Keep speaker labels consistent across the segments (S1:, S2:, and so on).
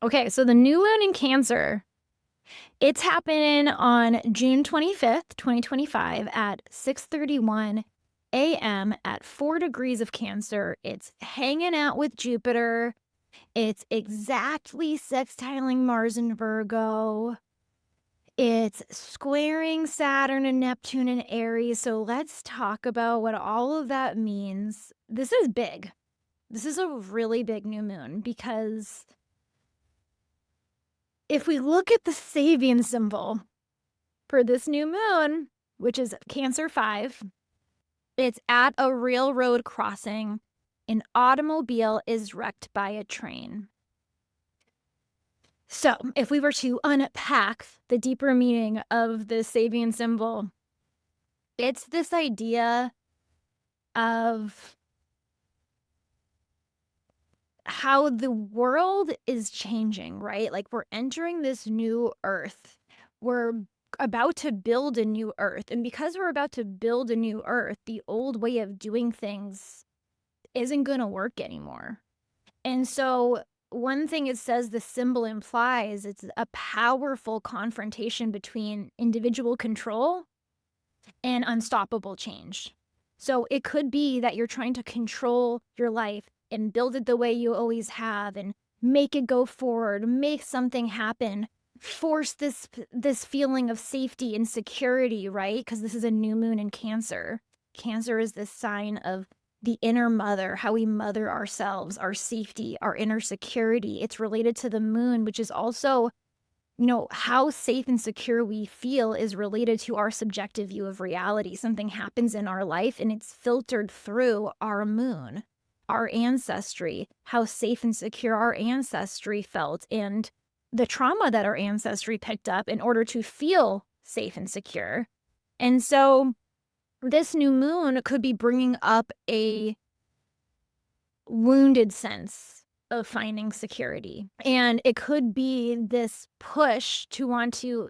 S1: Okay, so the new moon in Cancer, it's happening on June 25th, 2025 at 6:31 a.m. at 4 degrees of Cancer. It's hanging out with Jupiter. It's exactly sextiling Mars in Virgo. It's squaring Saturn and Neptune in Aries. So let's talk about what all of that means. This is big. This is a really big new moon because if we look at the Sabian symbol for this new moon, which is Cancer 5, it's at a railroad crossing. An automobile is wrecked by a train. So, if we were to unpack the deeper meaning of the Sabian symbol, it's this idea of how the world is changing, right? Like we're entering this new earth. We're about to build a new earth. And because we're about to build a new earth, the old way of doing things isn't going to work anymore. And so one thing it says the symbol implies, it's a powerful confrontation between individual control and unstoppable change. So it could be that you're trying to control your life and build it the way you always have and make it go forward, make something happen, force this feeling of safety and security, right? Because this is a new moon in Cancer. Cancer is this sign of the inner mother, how we mother ourselves, our safety, our inner security. It's related to the moon, which is also, how safe and secure we feel is related to our subjective view of reality. Something happens in our life and it's filtered through our moon, our ancestry, how safe and secure our ancestry felt, and the trauma that our ancestry picked up in order to feel safe and secure. And so this new moon could be bringing up a wounded sense of finding security. And it could be this push to want to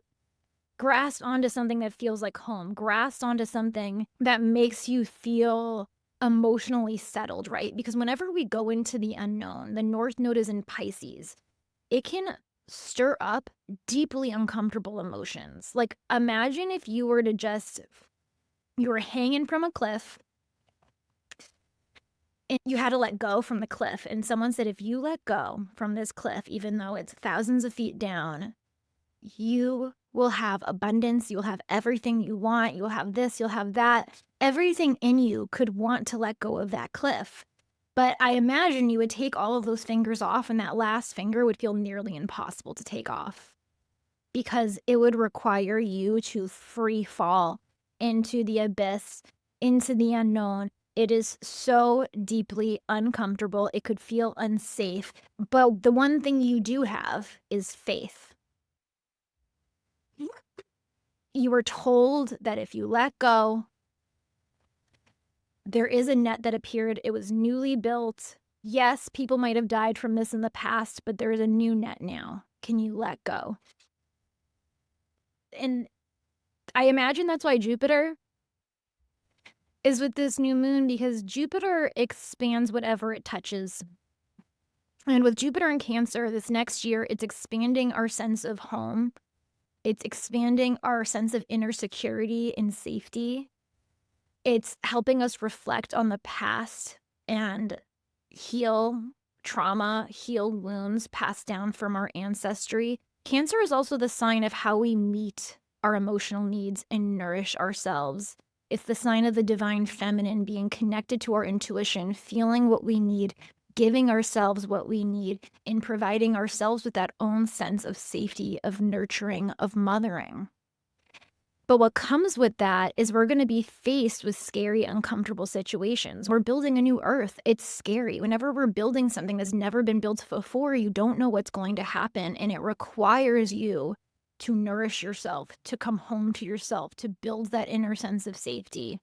S1: grasp onto something that feels like home, grasp onto something that makes you feel emotionally settled, right? Because whenever we go into the unknown, the North Node is in Pisces, it can stir up deeply uncomfortable emotions. Like imagine if you were hanging from a cliff and you had to let go from the cliff. And someone said, if you let go from this cliff, even though it's thousands of feet down, you will have abundance. You'll have everything you want. You'll have this, you'll have that. Everything in you could want to let go of that cliff. But I imagine you would take all of those fingers off and that last finger would feel nearly impossible to take off because it would require you to free fall into the abyss, into the unknown. It is so deeply uncomfortable. It could feel unsafe. But the one thing you do have is faith. You were told that if you let go, there is a net that appeared. It was newly built. Yes, people might have died from this in the past, but there is a new net now. Can you let go? And I imagine that's why Jupiter is with this new moon, because Jupiter expands whatever it touches. And with Jupiter in Cancer this next year, it's expanding our sense of home. It's expanding our sense of inner security and safety. It's helping us reflect on the past and heal trauma, heal wounds passed down from our ancestry. Cancer is also the sign of how we meet our emotional needs and nourish ourselves. It's the sign of the divine feminine, being connected to our intuition, feeling what we need, giving ourselves what we need, and providing ourselves with that own sense of safety, of nurturing, of mothering. But what comes with that is we're going to be faced with scary, uncomfortable situations. We're building a new earth. It's scary. Whenever we're building something that's never been built before, you don't know what's going to happen, and it requires you to nourish yourself, to come home to yourself, to build that inner sense of safety.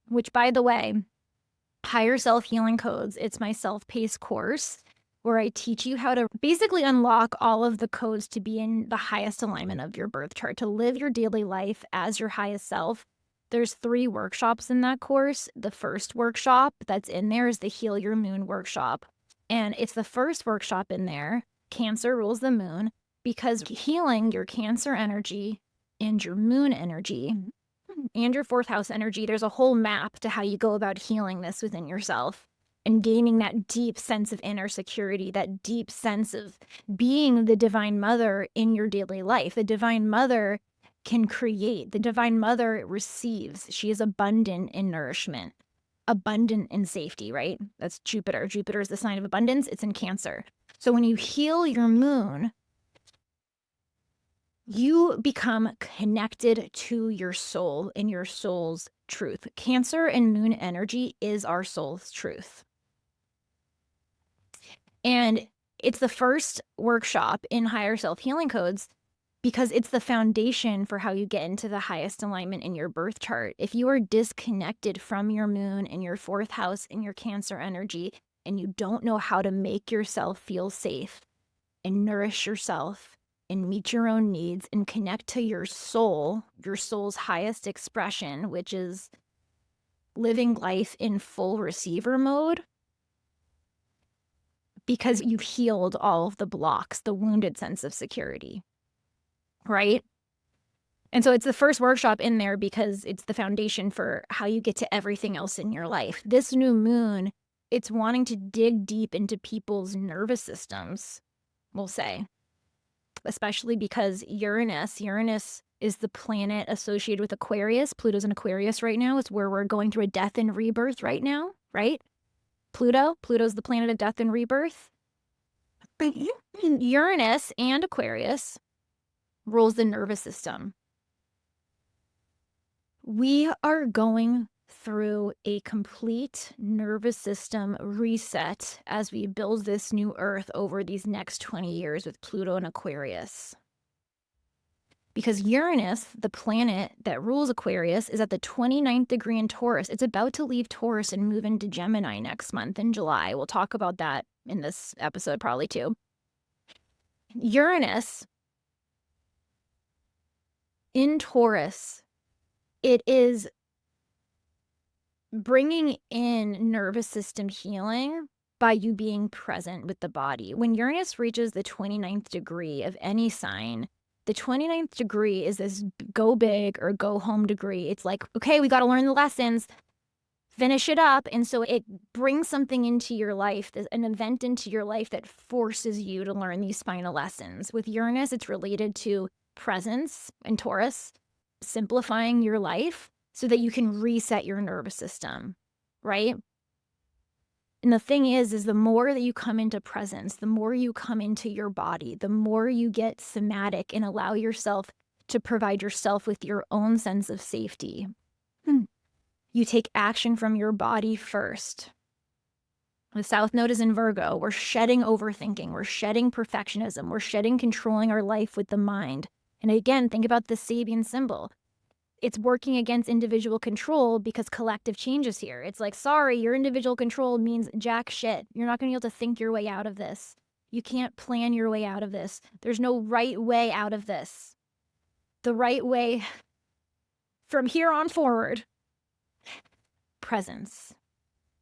S1: Which, by the way, Higher Self Healing Codes, it's my self-paced course where I teach you how to basically unlock all of the codes to be in the highest alignment of your birth chart, to live your daily life as your highest self. There's 3 workshops in that course. The first workshop that's in there is the Heal Your Moon workshop. And it's the first workshop in there. Cancer rules the moon, because healing your Cancer energy and your moon energy and your 4th house energy, there's a whole map to how you go about healing this within yourself and gaining that deep sense of inner security, that deep sense of being the divine mother in your daily life. The divine mother can create. The divine mother receives. She is abundant in nourishment, abundant in safety, right? That's Jupiter. Jupiter is the sign of abundance. It's in Cancer. So when you heal your moon, you become connected to your soul and your soul's truth. Cancer and moon energy is our soul's truth. And it's the first workshop in Higher Self Healing Codes because it's the foundation for how you get into the highest alignment in your birth chart. If you are disconnected from your moon and your 4th house and your Cancer energy, and you don't know how to make yourself feel safe and nourish yourself and meet your own needs and connect to your soul's highest expression, which is living life in full receiver mode, because you've healed all of the blocks, the wounded sense of security, right? And so it's the first workshop in there because it's the foundation for how you get to everything else in your life. This new moon, it's wanting to dig deep into people's nervous systems, we'll say, especially because Uranus is the planet associated with Aquarius. Pluto's in Aquarius right now. It's where we're going through a death and rebirth right now, right? Pluto's the planet of death and rebirth. Uranus and Aquarius rules the nervous system. We are going through a complete nervous system reset as we build this new Earth over these next 20 years with Pluto and Aquarius. Because Uranus, the planet that rules Aquarius, is at the 29th degree in Taurus. It's about to leave Taurus and move into Gemini next month in July. We'll talk about that in this episode probably too. Uranus in Taurus, it is bringing in nervous system healing by you being present with the body. When Uranus reaches the 29th degree of any sign, the 29th degree is this go big or go home degree. It's like, okay, we got to learn the lessons, finish it up. And so it brings something into your life, an event into your life that forces you to learn these final lessons. With Uranus, it's related to presence in Taurus, simplifying your life so that you can reset your nervous system, right? And the thing is the more that you come into presence, the more you come into your body, the more you get somatic and allow yourself to provide yourself with your own sense of safety. You take action from your body first. The South Node is in Virgo. We're shedding overthinking. We're shedding perfectionism. We're shedding controlling our life with the mind. And again, think about the Sabian symbol. It's working against individual control because collective change is here. It's like, sorry, your individual control means jack shit. You're not going to be able to think your way out of this. You can't plan your way out of this. There's no right way out of this. The right way from here on forward. Presence.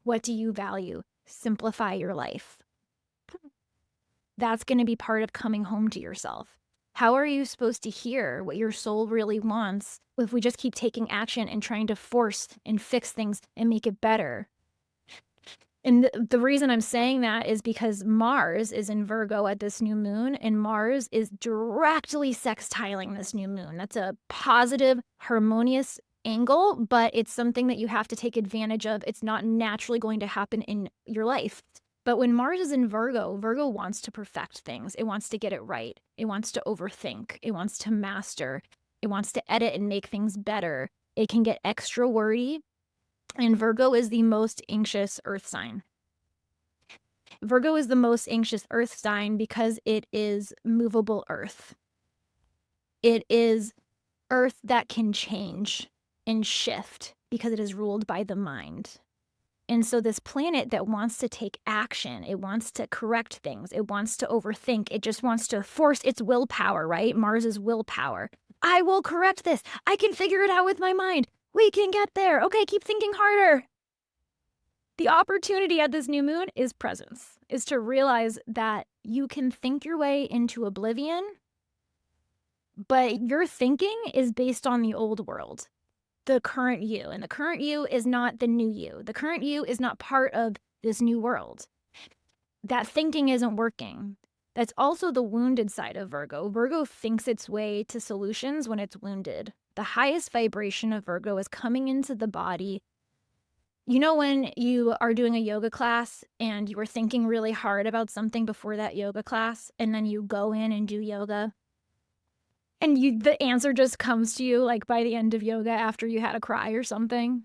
S1: What do you value? Simplify your life. That's going to be part of coming home to yourself. How are you supposed to hear what your soul really wants if we just keep taking action and trying to force and fix things and make it better? And the reason I'm saying that is because Mars is in Virgo at this new moon, and Mars is directly sextiling this new moon. That's a positive, harmonious angle, but it's something that you have to take advantage of. It's not naturally going to happen in your life. But when Mars is in Virgo, Virgo wants to perfect things. It wants to get it right. It wants to overthink. It wants to master. It wants to edit and make things better. It can get extra wordy. And Virgo is the most anxious earth sign. Virgo is the most anxious earth sign because it is movable earth. It is earth that can change and shift because it is ruled by the mind. And so this planet that wants to take action, it wants to correct things, it wants to overthink, it just wants to force its willpower, right? Mars is willpower. I will correct this. I can figure it out with my mind. We can get there. Okay, keep thinking harder. The opportunity at this new moon is presence, is to realize that You can think your way into oblivion, but your thinking is based on the old world, the current you. And the current you is not the new you. The current you is not part of this new world. That thinking isn't working. That's also the wounded side of Virgo. Virgo thinks its way to solutions when it's wounded. The highest vibration of Virgo is coming into the body. You know when you are doing a yoga class and you were thinking really hard about something before that yoga class, and then you go in and do yoga, and the answer just comes to you like by the end of yoga after you had a cry or something?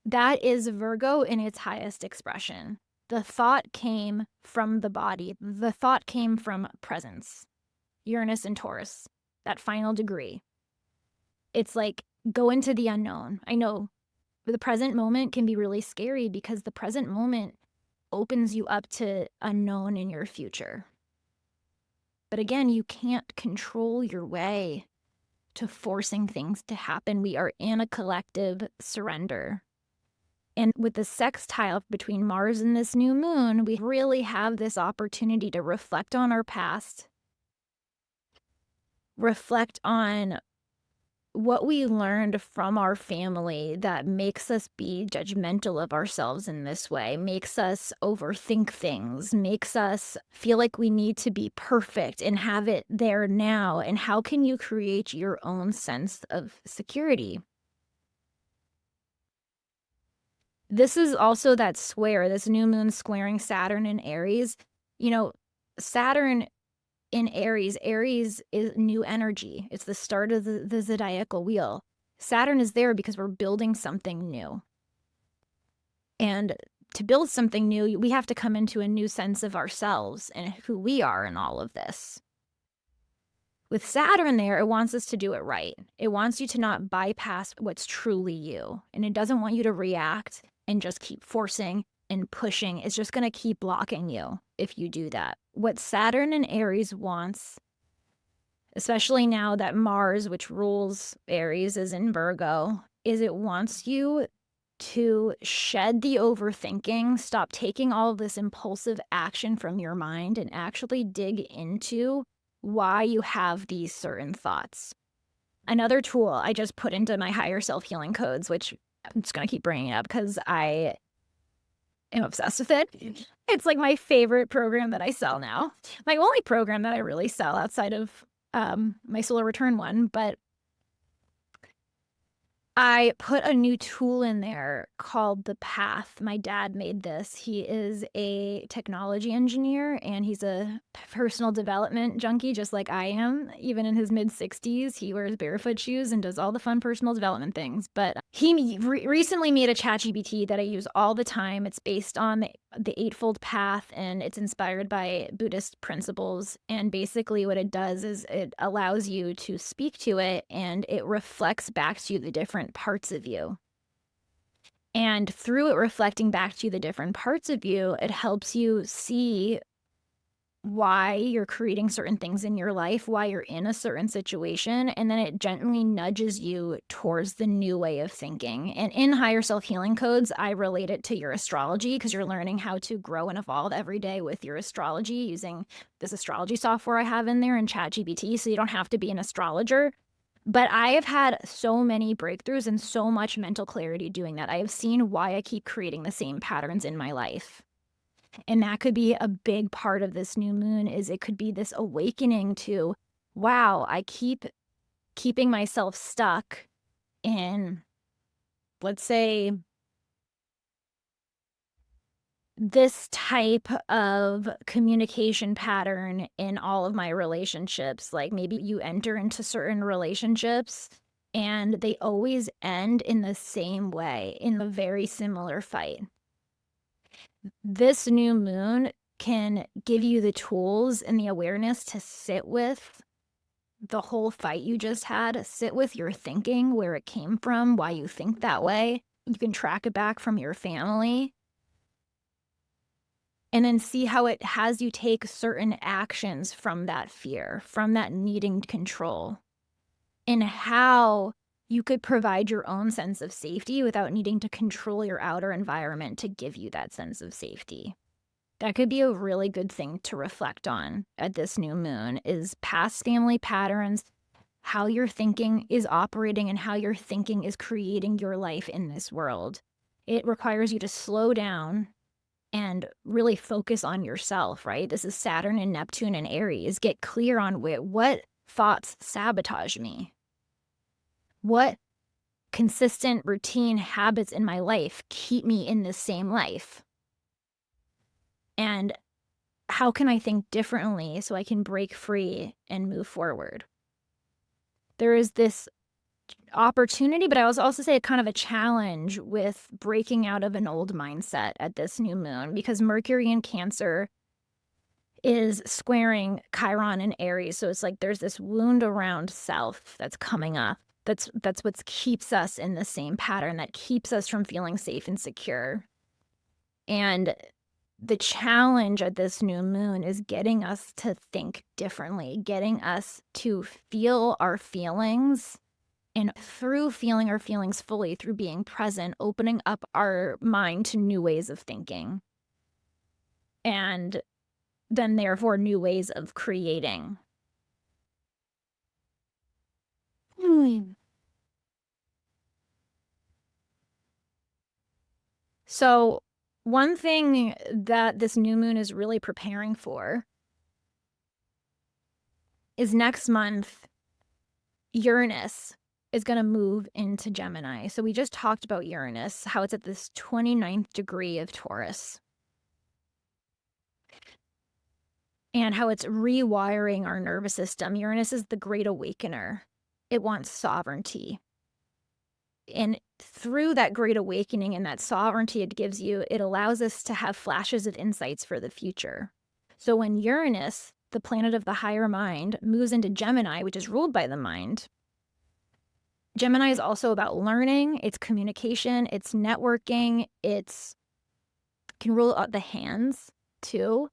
S1: That is Virgo in its highest expression. The thought came from the body. The thought came from presence. Uranus and Taurus, that final degree. It's like go into the unknown. I know the present moment can be really scary because the present moment opens you up to unknown in your future. But again, you can't control your way to forcing things to happen. We are in a collective surrender. And with the sextile between Mars and this new moon, we really have this opportunity to reflect on our past, reflect on what we learned from our family that makes us be judgmental of ourselves in this way, makes us overthink things, makes us feel like we need to be perfect and have it there now. And how can you create your own sense of security? This is also that square, this new moon squaring Saturn in Aries. You know, Saturn in Aries is new energy. It's the start of the zodiacal wheel. Saturn is there because we're building something new. And to build something new, we have to come into a new sense of ourselves and who we are in all of this. With Saturn there, it wants us to do it right. It wants you to not bypass what's truly you. And it doesn't want you to react and just keep forcing and pushing. It's just going to keep blocking you if you do that. What Saturn and Aries wants, especially now that Mars, which rules Aries, is in Virgo, is it wants you to shed the overthinking, stop taking all of this impulsive action from your mind, and actually dig into why you have these certain thoughts. Another tool I just put into my higher self-healing codes, which I'm just going to keep bringing up because I am obsessed with it. It's like my favorite program that I sell now. My only program that I really sell outside of my solar return one, but I put a new tool in there called the Path. My dad made this. He is a technology engineer and he's a personal development junkie, just like I am. Even in his mid-60s, he wears barefoot shoes and does all the fun personal development things. But he recently made a ChatGPT that I use all the time. It's based on the Eightfold Path and it's inspired by Buddhist principles. And basically what it does is it allows you to speak to it and it reflects back to you the different parts of you. And through it reflecting back to you the different parts of you, it helps you see why you're creating certain things in your life, why you're in a certain situation, and then it gently nudges you towards the new way of thinking. And in higher self-healing codes, I relate it to your astrology because you're learning how to grow and evolve every day with your astrology using this astrology software I have in there in ChatGPT, so you don't have to be an astrologer. But I have had so many breakthroughs and so much mental clarity doing that. I have seen why I keep creating the same patterns in my life. And that could be a big part of this new moon is it could be this awakening to, wow, I keep keeping myself stuck in, let's say, this type of communication pattern in all of my relationships. Like maybe you enter into certain relationships and they always end in the same way, in a very similar fight. This new moon can give you the tools and the awareness to sit with the whole fight you just had, sit with your thinking, where it came from, why you think that way. You can track it back from your family and then see how it has you take certain actions from that fear, from that needing control, and how you could provide your own sense of safety without needing to control your outer environment to give you that sense of safety. That could be a really good thing to reflect on at this new moon is past family patterns, how your thinking is operating and how your thinking is creating your life in this world. It requires you to slow down and really focus on yourself, right? This is Saturn and Neptune and Aries. Get clear on what thoughts sabotage me. What consistent routine habits in my life keep me in this same life? And how can I think differently so I can break free and move forward? There is this opportunity, but I was also say kind of a challenge with breaking out of an old mindset at this new moon because Mercury in Cancer is squaring Chiron in Aries. So it's like there's this wound around self that's coming up. That's what keeps us in the same pattern, that keeps us from feeling safe and secure. And the challenge at this new moon is getting us to think differently, getting us to feel our feelings. And through feeling our feelings fully, through being present, opening up our mind to new ways of thinking. And then therefore new ways of creating. So one thing that this new moon is really preparing for is next month, Uranus is going to move into Gemini. So we just talked about Uranus, how it's at this 29th degree of Taurus. And how it's rewiring our nervous system. Uranus is the great awakener. It wants sovereignty. And through that great awakening and that sovereignty it gives you, it allows us to have flashes of insights for the future. So when Uranus, the planet of the higher mind, moves into Gemini, which is ruled by the mind, Gemini is also about learning, it's communication, it's networking, can rule out the hands too.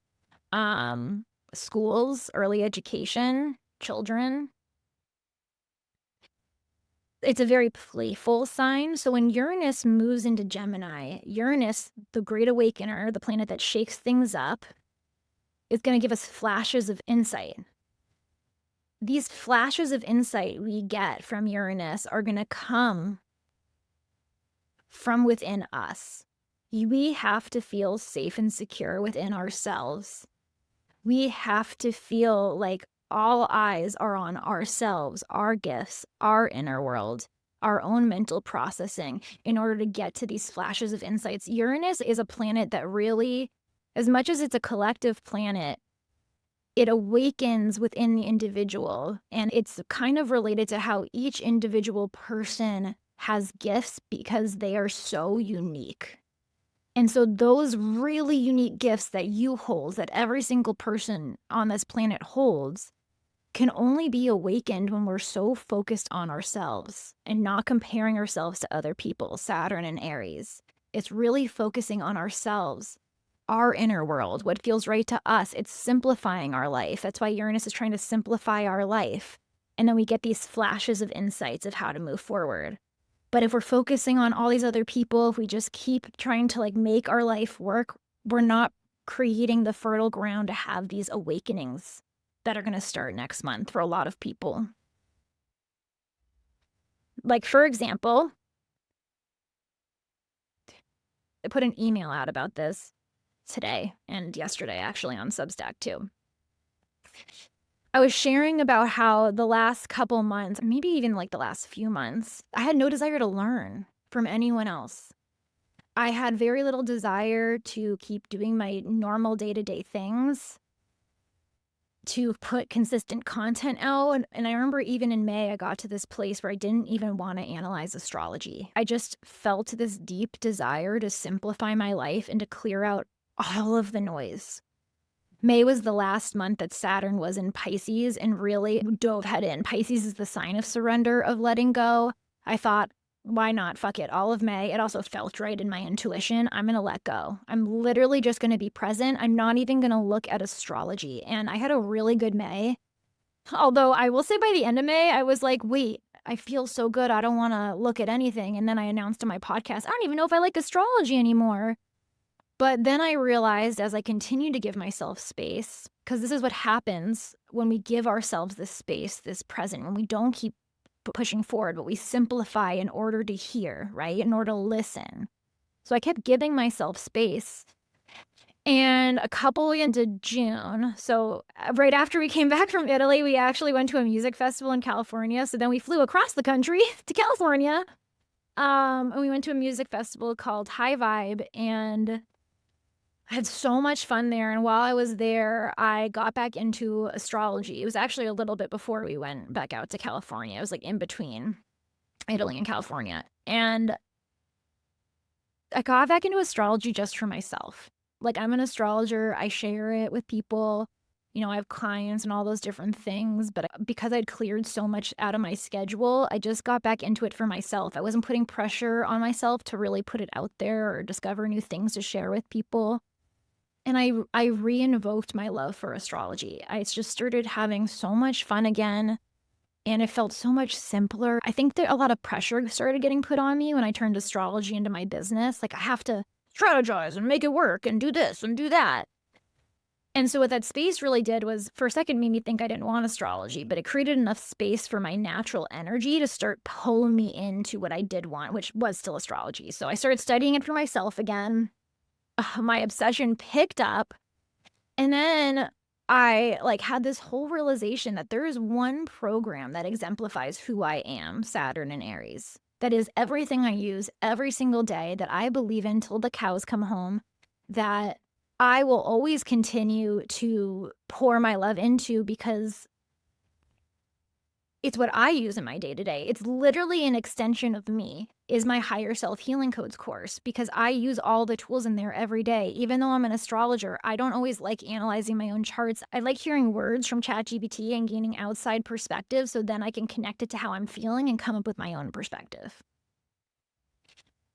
S1: Schools, early education, children. It's a very playful sign. So when Uranus moves into Gemini, Uranus, the great awakener, the planet that shakes things up, is going to give us flashes of insight. These flashes of insight we get from Uranus are going to come from within us. We have to feel safe and secure within ourselves. We have to feel like all eyes are on ourselves, our gifts, our inner world, our own mental processing in order to get to these flashes of insights. Uranus is a planet that really, as much as it's a collective planet, it awakens within the individual. And it's kind of related to how each individual person has gifts because they are so unique. And so those really unique gifts that you hold, that every single person on this planet holds, can only be awakened when we're so focused on ourselves and not comparing ourselves to other people, Saturn and Aries. It's really focusing on ourselves, our inner world, what feels right to us. It's simplifying our life. That's why Uranus is trying to simplify our life. And then we get these flashes of insights of how to move forward. But if we're focusing on all these other people, if we just keep trying to make our life work, we're not creating the fertile ground to have these awakenings that are going to start next month for a lot of people. Like, for example, I put an email out about this today and yesterday, actually, on Substack too. I was sharing about how the last couple months, maybe even the last few months, I had no desire to learn from anyone else. I had very little desire to keep doing my normal day-to-day things, to put consistent content out. And I remember even in May, I got to this place where I didn't even want to analyze astrology. I just felt this deep desire to simplify my life and to clear out all of the noise. May was the last month that Saturn was in Pisces and really dove head in. Pisces is the sign of surrender, of letting go. I thought, why not? Fuck it. All of May. It also felt right in my intuition. I'm going to let go. I'm literally just going to be present. I'm not even going to look at astrology. And I had a really good May. Although I will say by the end of May, I was like, wait, I feel so good. I don't want to look at anything. And then I announced on my podcast, I don't even know if I like astrology anymore. But then I realized as I continued to give myself space, because this is what happens when we give ourselves this space, this present, when we don't keep pushing forward, but we simplify in order to hear, right? In order to listen. So I kept giving myself space. And a couple into June, so right after we came back from Italy, we actually went to a music festival in California. So then we flew across the country to California. And we went to a music festival called High Vibe, and I had so much fun there. And while I was there, I got back into astrology. It was actually a little bit before we went back out to California. It was like in between Italy and California. And I got back into astrology just for myself. Like, I'm an astrologer, I share it with people, I have clients and all those different things, but because I'd cleared so much out of my schedule, I just got back into it for myself. I wasn't putting pressure on myself to really put it out there or discover new things to share with people. And I re-invoked my love for astrology. I just started having so much fun again, and it felt so much simpler. I think that a lot of pressure started getting put on me when I turned astrology into my business. Like, I have to strategize and make it work and do this and do that. And so what that space really did was, for a second, made me think I didn't want astrology, but it created enough space for my natural energy to start pulling me into what I did want, which was still astrology. So I started studying it for myself again. My obsession picked up, and then I had this whole realization that there is one program that exemplifies who I am, Saturn and Aries. That is everything I use every single day, that I believe in till the cows come home, that I will always continue to pour my love into, because it's what I use in my day-to-day. It's literally an extension of me, is my higher self healing codes course, because I use all the tools in there every day. Even though I'm an astrologer, I don't always like analyzing my own charts. I like hearing words from ChatGPT and gaining outside perspective, so then I can connect it to how I'm feeling and come up with my own perspective.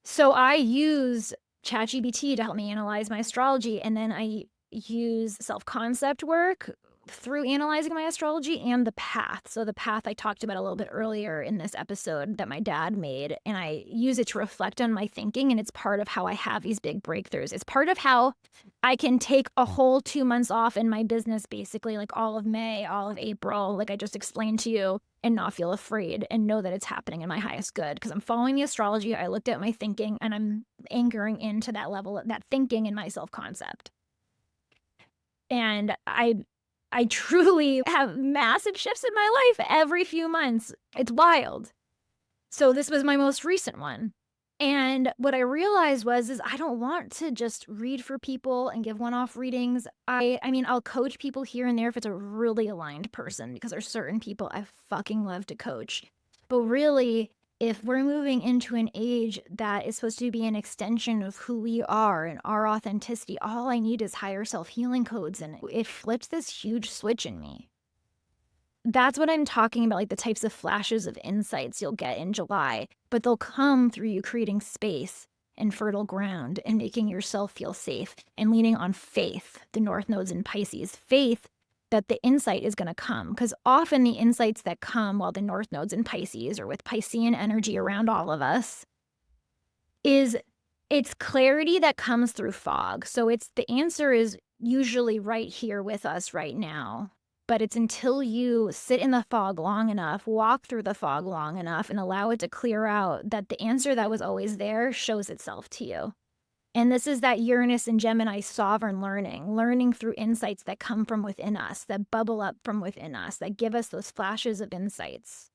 S1: So I use ChatGPT to help me analyze my astrology, and then I use self-concept work through analyzing my astrology, and the path. So the path I talked about a little bit earlier in this episode that my dad made, and I use it to reflect on my thinking, and it's part of how I have these big breakthroughs. It's part of how I can take a whole 2 months off in my business, basically, like all of May, all of April, like I just explained to you, and not feel afraid and know that it's happening in my highest good, because I'm following the astrology. I looked at my thinking, and I'm anchoring into that level, that thinking in my self-concept. And I truly have massive shifts in my life every few months. It's wild. So this was my most recent one. And what I realized is I don't want to just read for people and give one-off readings. I mean, I'll coach people here and there if it's a really aligned person, because there's certain people I fucking love to coach. But really, if we're moving into an age that is supposed to be an extension of who we are and our authenticity, all I need is higher self-healing codes, and it flips this huge switch in me. That's what I'm talking about, like the types of flashes of insights you'll get in July, but they'll come through you creating space and fertile ground and making yourself feel safe and leaning on faith, the North Node's in Pisces, faith that the insight is going to come. Because often the insights that come while the North Node's in Pisces, or with Piscean energy around all of us, it's clarity that comes through fog. So the answer is usually right here with us right now. But it's until you sit in the fog long enough, walk through the fog long enough, and allow it to clear out, that the answer that was always there shows itself to you. And this is that Uranus and Gemini sovereign learning through insights that come from within us, that bubble up from within us, that give us those flashes of insights.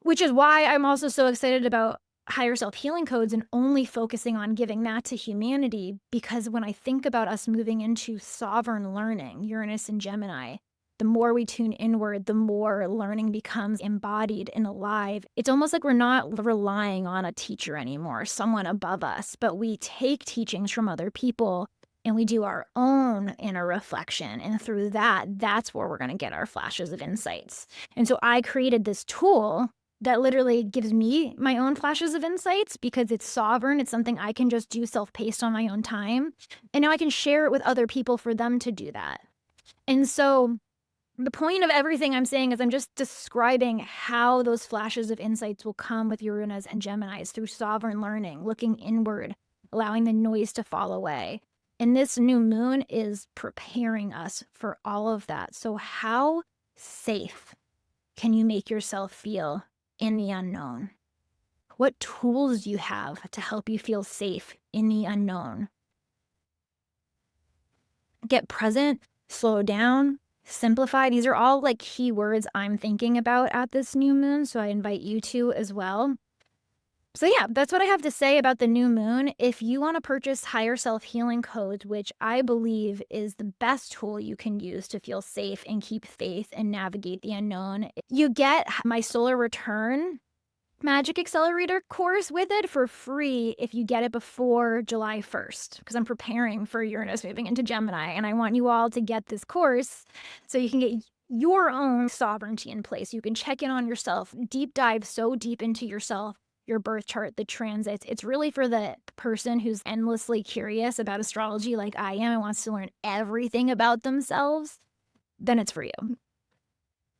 S1: Which is why I'm also so excited about higher self-healing codes and only focusing on giving that to humanity, because when I think about us moving into sovereign learning, Uranus and Gemini, the more we tune inward, the more learning becomes embodied and alive. It's almost like we're not relying on a teacher anymore, someone above us, but we take teachings from other people and we do our own inner reflection. And through that's where we're going to get our flashes of insights. And so I created this tool that literally gives me my own flashes of insights, because it's sovereign. It's something I can just do self-paced on my own time. And now I can share it with other people for them to do that. And so the point of everything I'm saying is I'm just describing how those flashes of insights will come with Uranus and Geminis through sovereign learning, looking inward, allowing the noise to fall away. And this new moon is preparing us for all of that. So how safe can you make yourself feel in the unknown? What tools do you have to help you feel safe in the unknown? Get present, slow down, simplify. These are all like key words I'm thinking about at this new moon. So I invite you to as well. So yeah, that's what I have to say about the new moon. If you want to purchase higher self-healing codes, which I believe is the best tool you can use to feel safe and keep faith and navigate the unknown, you get my solar return Magic Accelerator course with it for free if you get it before July 1st, because I'm preparing for Uranus moving into Gemini, and I want you all to get this course so you can get your own sovereignty in place. You can check in on yourself, deep dive so deep into yourself, your birth chart, the transits. It's really for the person who's endlessly curious about astrology like I am and wants to learn everything about themselves. Then it's for you.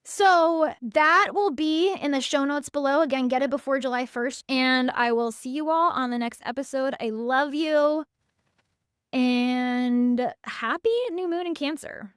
S1: So that will be in the show notes below. Again, get it before July 1st. And I will see you all on the next episode. I love you. And happy new moon in Cancer.